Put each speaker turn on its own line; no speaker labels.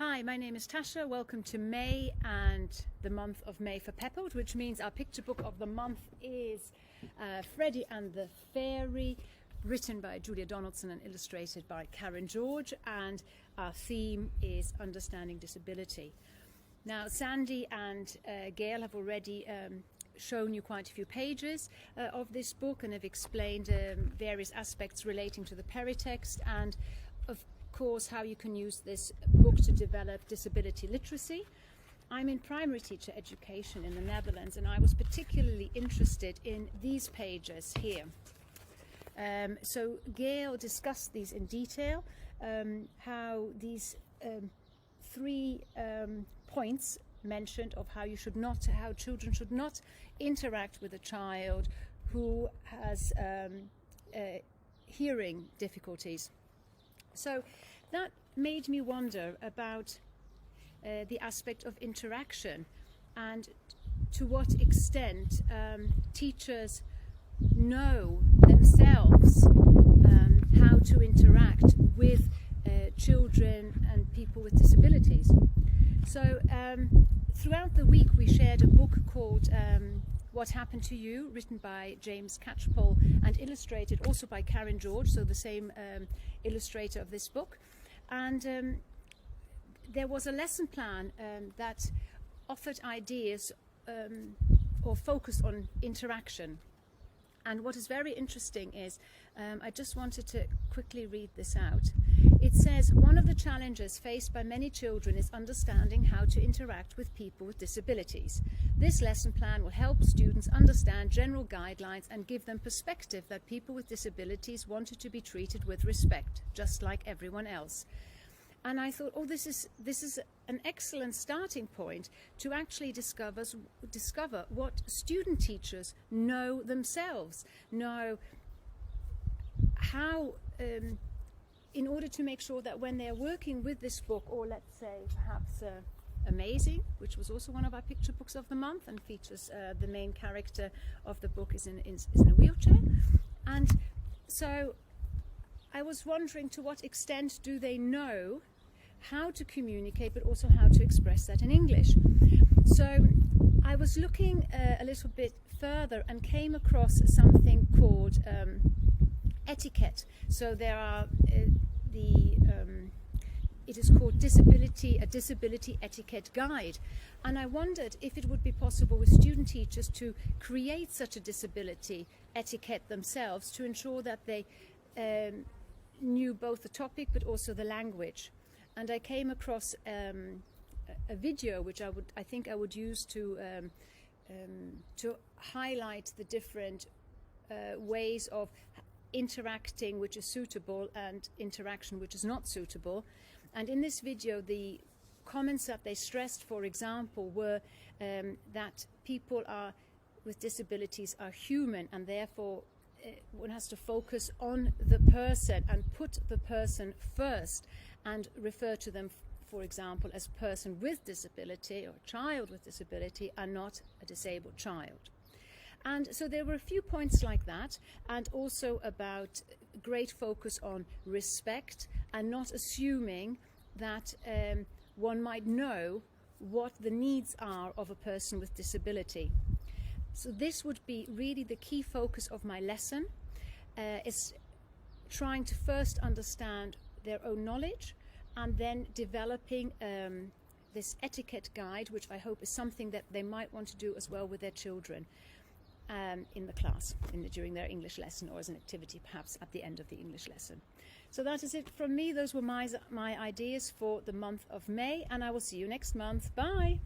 Hi, my name is Tasha. Welcome to May and the month of May for PEPELT, which means our picture book of the month is Freddie and the Fairy, written by Julia Donaldson and illustrated by Karen George, and our theme is understanding disability. Now, Sandy and Gail have already shown you quite a few pages of this book and have explained various aspects relating to the peritext and of course how you can use this book to develop disability literacy. I'm in primary teacher education in the Netherlands, and I was particularly interested in these pages here. So Gail discussed these in detail, how these three points mentioned of how children should not interact with a child who has hearing difficulties. So that made me wonder about the aspect of interaction and to what extent teachers know themselves how to interact with children and people with disabilities. So throughout the week we shared a book called What Happened to You, written by James Catchpole and illustrated also by Karen George, so the same illustrator of this book. And there was a lesson plan that offered ideas or focused on interaction. And what is very interesting is, I just wanted to quickly read this out. It says, one of the challenges faced by many children is understanding how to interact with people with disabilities. This lesson plan will help students understand general guidelines and give them perspective that people with disabilities wanted to be treated with respect, just like everyone else. And I thought, oh, this is an excellent starting point to actually discover what student teachers know themselves, know how, in order to make sure that when they're working with this book, or let's say perhaps Amazing, which was also one of our picture books of the month and features the main character of the book is in a wheelchair. And so I was wondering, to what extent do they know how to communicate, but also how to express that in English? So I was looking a little bit further and came across something called etiquette. So there are it is called a disability etiquette guide. And I wondered if it would be possible with student teachers to create such a disability etiquette themselves to ensure that they knew both the topic but also the language. And I came across a video which I think I would use to highlight the different ways of interacting which is suitable and interaction which is not suitable. And in this video, the comments that they stressed, for example, were that people with disabilities are human, and therefore one has to focus on the person and put the person first and refer to them, for example, as person with disability or child with disability and not a disabled child. And so there were a few points like that, and also about great focus on respect and not assuming that one might know what the needs are of a person with disability. So this would be really the key focus of my lesson, is trying to first understand their own knowledge and then developing this etiquette guide, which I hope is something that they might want to do as well with their children in the class, during their English lesson, or as an activity perhaps at the end of the English lesson. So that is it from me. Those were my ideas for the month of May, and I will see you next month. Bye!